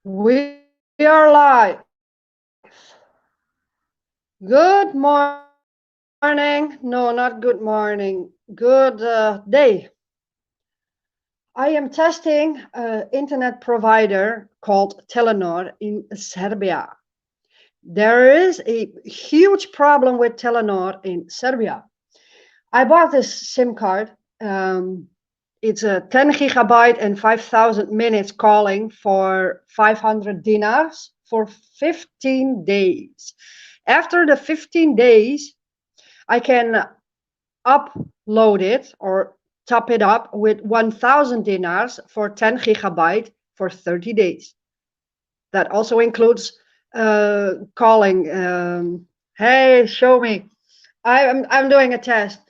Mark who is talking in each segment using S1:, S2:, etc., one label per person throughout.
S1: We are live. Good morning. No, not good morning. Good day. I am testing an internet provider called Telenor in Serbia. There is a huge problem with Telenor in Serbia. I bought this SIM card. It's a 10 gigabyte and 5,000 minutes calling for 500 dinars for 15 days. After the 15 days, I can upload it or top it up with 1,000 dinars for 10 gigabyte for 30 days. That also includes calling. Hey, show me. I'm doing a test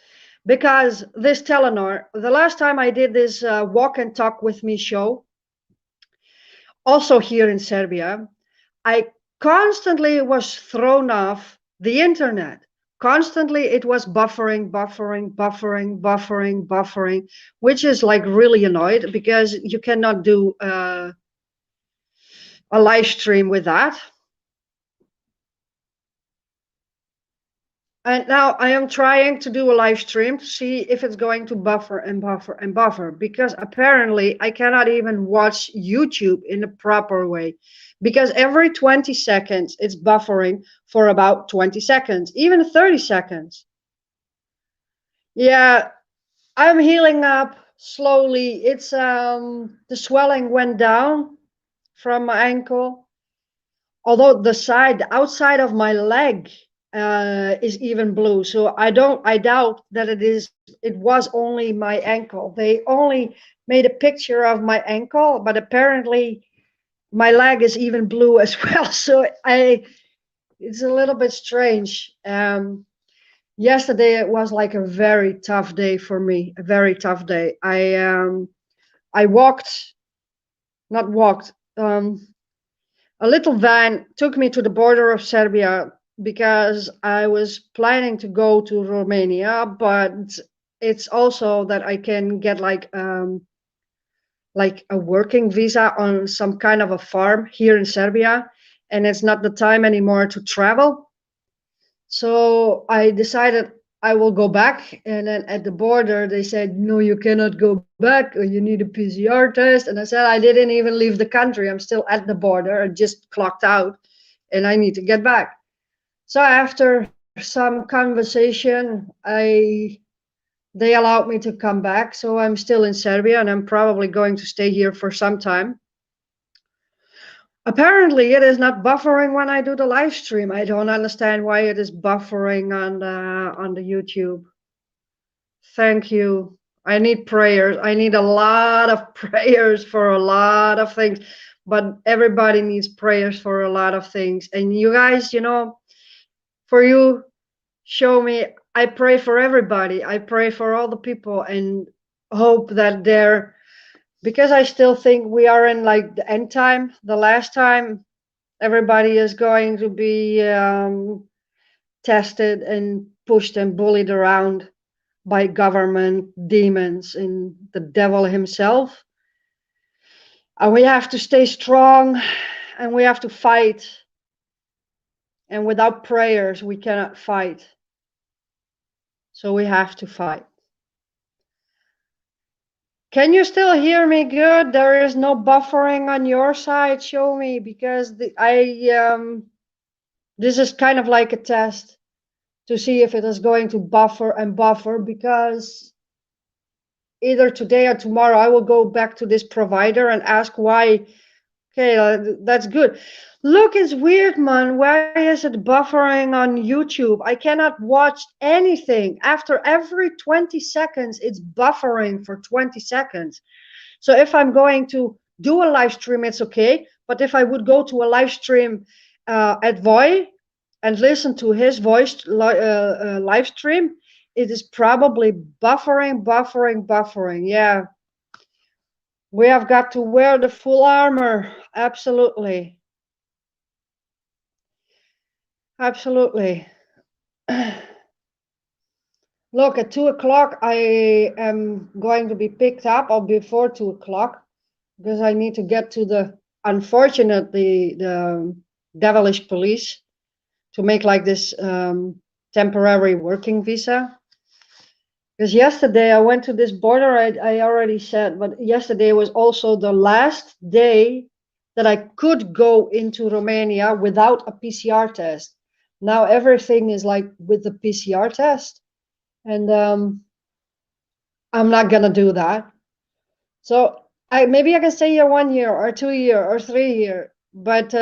S1: because this Telenor, the last time I did this walk and talk with me show, also here in Serbia, I constantly was thrown off the internet. Constantly it was buffering, which is like really annoyed because you cannot do a live stream with that. And now I am trying to do a live stream to see if it's going to buffer because apparently I cannot even watch YouTube in the proper way because every 20 seconds it's buffering for about 20 seconds, even 30 seconds. Yeah, I'm healing up slowly. It's the swelling went down from my ankle, although the outside of my leg is even blue. So I doubt that it was only my ankle. They only made a picture of my ankle, but apparently my leg is even blue as well. So it's a little bit strange. Yesterday it was like a very tough day for me, a very tough day. I walked, not walked. A little van took me to the border of Serbia because I was planning to go to Romania, but it's also that I can get like a working visa on some kind of a farm here in Serbia, and it's not the time anymore to travel. So I decided I will go back, and then at the border they said, no, you cannot go back, or you need a PCR test. And I said, I didn't even leave the country. I'm still at the border. I just clocked out, and I need to get back. So after some conversation, they allowed me to come back. So I'm still in Serbia, and I'm probably going to stay here for some time. Apparently, it is not buffering when I do the live stream. I don't understand why it is buffering on the YouTube. Thank you. I need prayers. I need a lot of prayers for a lot of things, but everybody needs prayers for a lot of things. And you guys, for you, show me. I pray for everybody. I pray for all the people and hope that they're, because I still think we are in like the end time, the last time everybody is going to be tested and pushed and bullied around by government, demons, and the devil himself. And we have to stay strong and we have to fight. And without prayers, we cannot fight. So we have to fight. Can you still hear me good? There is no buffering on your side. Show me, because this is kind of like a test to see if it is going to buffer and buffer, because either today or tomorrow I will go back to this provider and ask why. Okay, that's good. Look, it's weird, man. Why is it buffering on YouTube? I cannot watch anything. After every 20 seconds, it's buffering for 20 seconds. So if I'm going to do a live stream, it's okay. But if I would go to a live stream at Voy and listen to his voice live stream, it is probably buffering. Yeah, we have got to wear the full armor. Absolutely. Look, at 2 o'clock, I am going to be picked up, or before 2 o'clock, because I need to get to the unfortunately, the devilish police to make like this temporary working visa. Because yesterday I went to this border, I already said, but yesterday was also the last day that I could go into Romania without a PCR test. Now everything is like with the PCR test, and I'm not gonna do that. So maybe I can stay here 1 year or 2 year or 3 year, but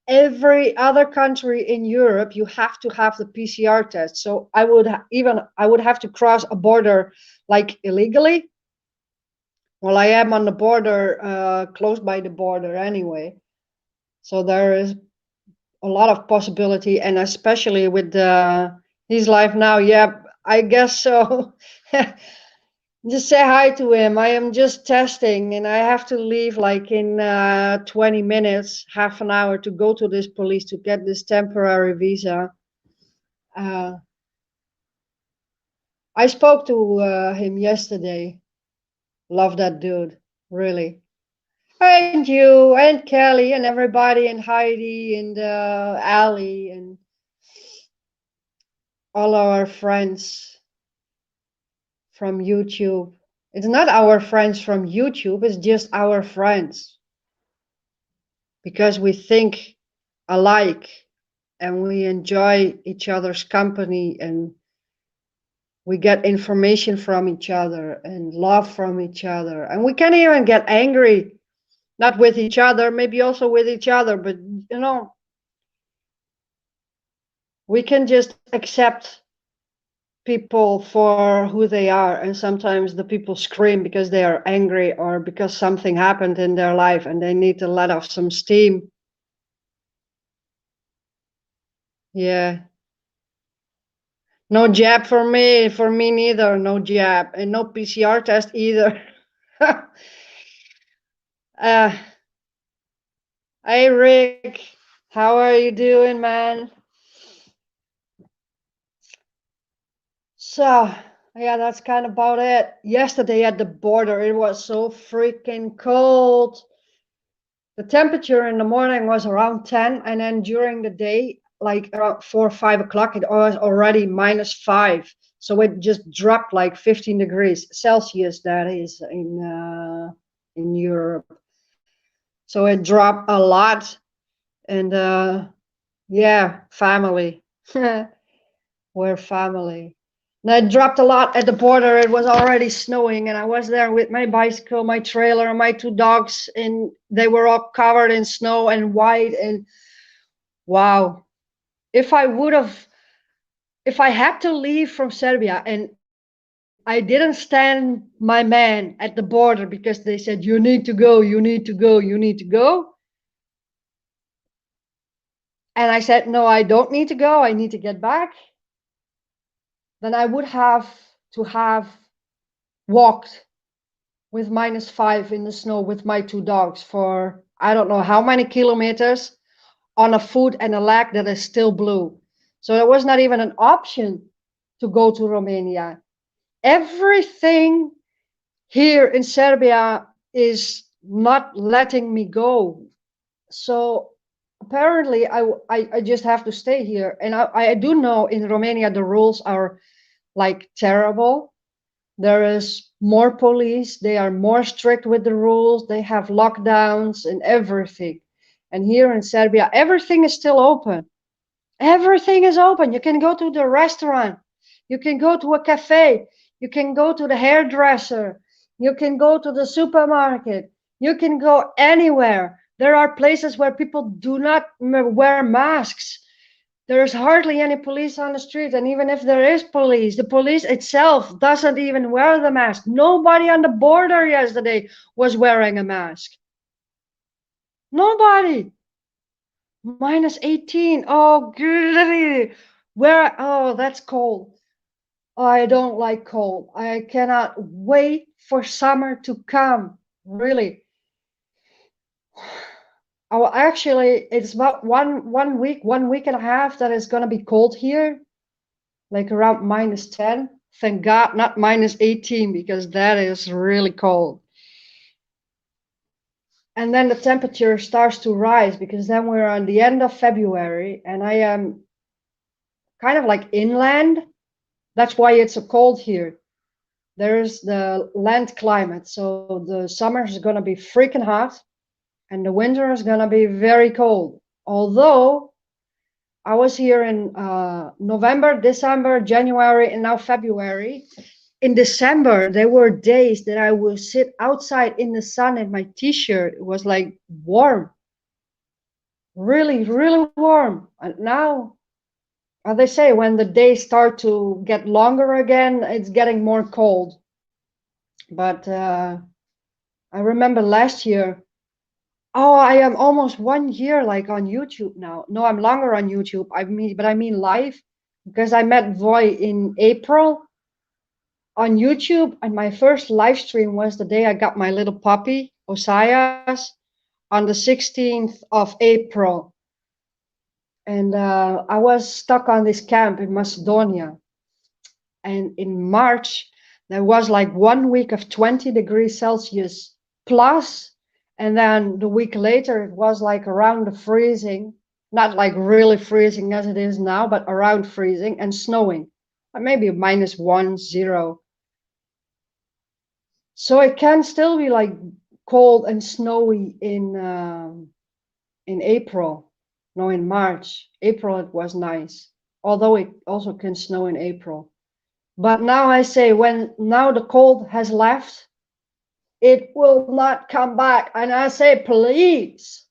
S1: every other country in Europe you have to have the PCR test. So I would have to cross a border like illegally. Well, I am on the border, close by the border anyway. So there is a lot of possibility, and especially with his life now. Yeah, I guess so. Just say hi to him. I am just testing, and I have to leave like in 20 minutes, half an hour to go to this police to get this temporary visa. Uh, I spoke to him yesterday. Love that dude, really. And you, and Kelly, and everybody, and Heidi, and Ali, and all our friends from YouTube. It's not our friends from YouTube, it's just our friends. Because we think alike and we enjoy each other's company and we get information from each other and love from each other. And we can even get angry, not with each other, maybe also with each other, but we can just accept people for who they are, and sometimes the people scream because they are angry or because something happened in their life and they need to let off some steam. Yeah, no jab for me neither. No jab, and no PCR test either. uh, hey Rick, how are you doing, man? So yeah, that's kind of about it. Yesterday at the border it was so freaking cold. The temperature in the morning was around 10, and then during the day, like around 4 or 5 o'clock, it was already -5. So it just dropped like 15 degrees Celsius, that is in Europe. So it dropped a lot, and yeah, family. We're family. And it dropped a lot at the border. It was already snowing, and I was there with my bicycle, my trailer, and my two dogs, and they were all covered in snow and white. And wow, if I would have, if I had to leave from Serbia and I didn't stand my man at the border because they said, you need to go, you need to go, you need to go. And I said, no, I don't need to go. I need to get back. Then I would have to have walked with -5 in the snow with my two dogs for I don't know how many kilometers on a foot and a leg that is still blue. So there was not even an option to go to Romania. Everything here in Serbia is not letting me go. So apparently I just have to stay here. And I do know in Romania the rules are like terrible. There is more police. They are more strict with the rules. They have lockdowns and everything. And here in Serbia, everything is still open. Everything is open. You can go to the restaurant. You can go to a cafe. You can go to the hairdresser. You can go to the supermarket. You can go anywhere. There are places where people do not wear masks. There's hardly any police on the street, and even if there is police, the police itself doesn't even wear the mask. Nobody on the border yesterday was wearing a mask. Nobody. -18. Oh, goody. Where? Oh, that's cold. Oh, I don't like cold. I cannot wait for summer to come. Really. Oh, actually, it's about one week and a half that it's gonna be cold here, like around -10. Thank God, not -18, because that is really cold. and then the temperature starts to rise because then we're on the end of February, and I am kind of like inland. That's why it's so cold here. There's the land climate, so the summer is going to be freaking hot, and the winter is going to be very cold. Although I was here in November, December, January, and now February. In December, there were days that I would sit outside in the sun in my t-shirt. It was like warm, really, really warm. And now, as they say, when the days start to get longer again, it's getting more cold. But I remember last year. Oh, I am almost 1 year like on YouTube now. No, I'm longer on YouTube. I mean live, because I met Voy in April on YouTube, and my first live stream was the day I got my little puppy, Osias, on the 16th of April. And I was stuck on this camp in Macedonia. And in March, there was like 1 week of 20 degrees Celsius plus, and then the week later it was like around the freezing, not like really freezing as it is now, but around freezing and snowing, maybe -1, 0. So it can still be like cold and snowy in April. No, in March. April it was nice, although it also can snow in April. But now I say, when now the cold has left, it will not come back. And I say, please,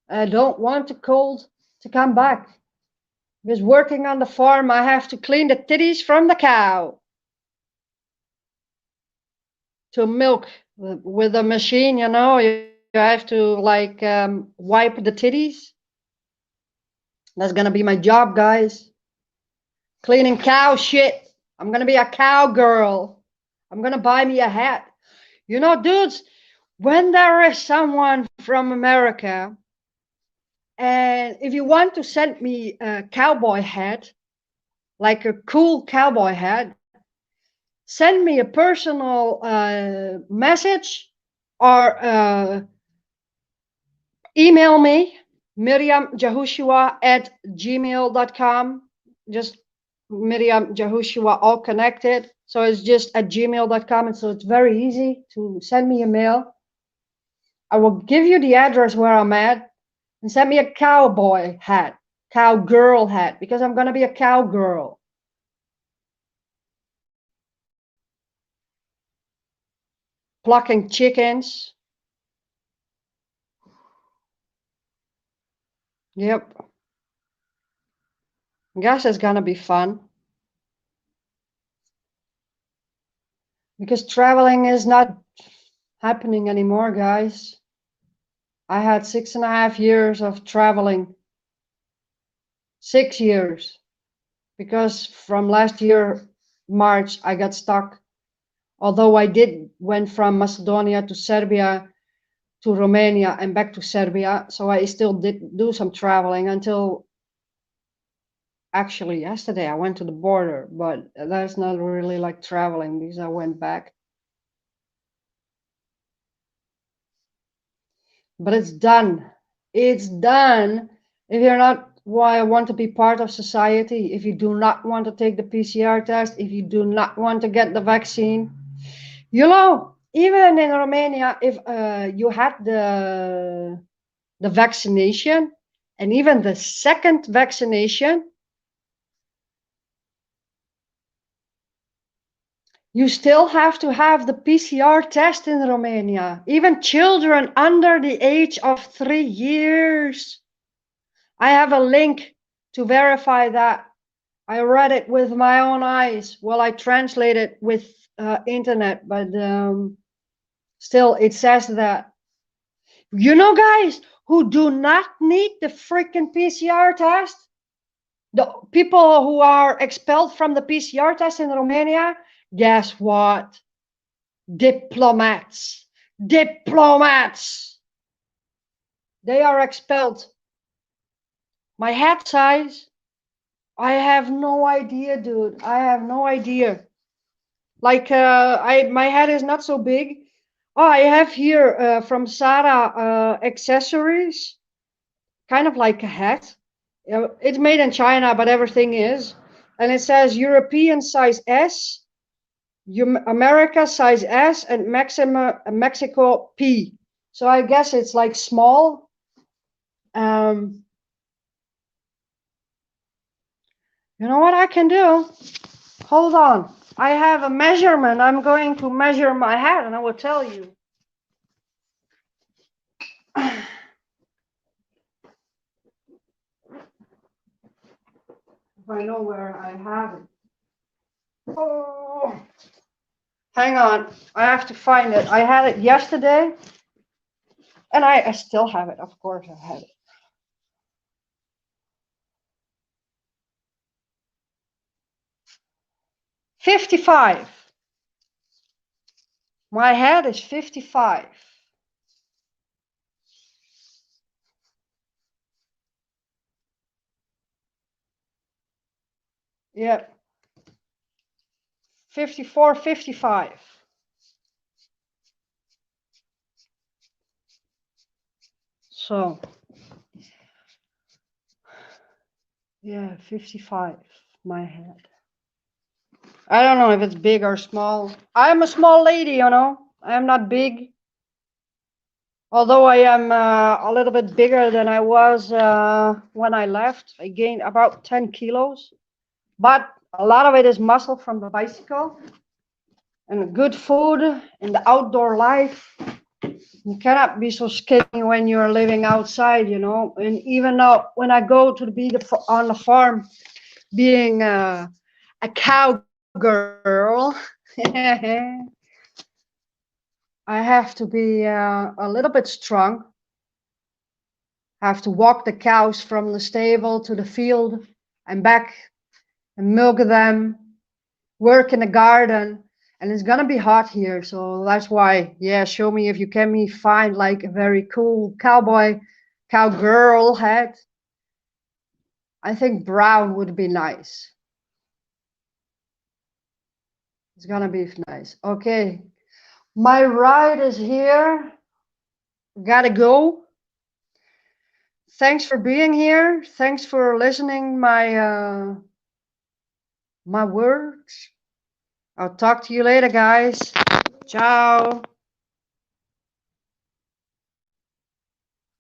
S1: I don't want the cold to come back. Because working on the farm, I have to clean the titties from the cow to milk with a machine, you know. You have to like wipe the titties. That's gonna be my job, guys. Cleaning cow shit. I'm gonna be a cowgirl. I'm gonna buy me a hat. You know, dudes, when there is someone from America, and if you want to send me a cowboy hat, like a cool cowboy hat, send me a personal message, or email me, miriamjahushua@gmail.com. Just Miriam Jahushua, all connected. So it's just at gmail.com. And so it's very easy to send me a mail. I will give you the address where I'm at, and send me a cowboy hat, cowgirl hat, because I'm going to be a cowgirl. Plucking chickens. Yep. I guess it's going to be fun. Because traveling is not happening anymore, guys. I had 6.5 years of traveling. 6 years. Because from last year, March, I got stuck. Although I went from Macedonia to Serbia to Romania and back to Serbia. So I still did do some traveling until actually yesterday I went to the border, but that's not really like traveling because I went back. But it's done. It's done. If you're not want to be part of society, if you do not want to take the PCR test, if you do not want to get the vaccine, you know, even in Romania, if you had the vaccination, and even the second vaccination, you still have to have the PCR test in Romania, even children under the age of 3 years. I have a link to verify that. I read it with my own eyes. Well, I translate it with internet, but still it says that. You know, guys who do not need the freaking PCR test, the people who are expelled from the PCR test in Romania, guess what? Diplomats. Diplomats. They are expelled. My hat size, I have no idea, dude. I have no idea. Like my head is not so big. Oh, I have here from Sarah accessories, kind of like a hat. It's made in China, but everything is. And it says European size S, America size S, and Mexico P. So I guess it's like small. Um, you know what I can do? Hold on. I have a measurement. I'm going to measure my hat and I will tell you. If I know where I have it. Oh, hang on. I have to find it. I had it yesterday and I still have it. Of course, I have it. $55. My head is 55. Yep. 54, 55. So, yeah, 55. My head. I don't know if it's big or small. I'm a small lady, you know. I'm not big. Although I am a little bit bigger than I was when I left. I gained about 10 kilos. But a lot of it is muscle from the bicycle and good food and the outdoor life. You cannot be so skinny when you're living outside, you know. And even now, when I go to be on the farm, being a cowgirl, I have to be a little bit strong. I have to walk the cows from the stable to the field and back and milk them, work in the garden. And it's gonna be hot here, so that's why, yeah, show me if you can me find like a very cool cowgirl hat. I think brown would be nice. It's gonna be nice. Okay, my ride is here. Gotta go. Thanks for being here. Thanks for listening my words. I'll talk to you later, guys. Ciao.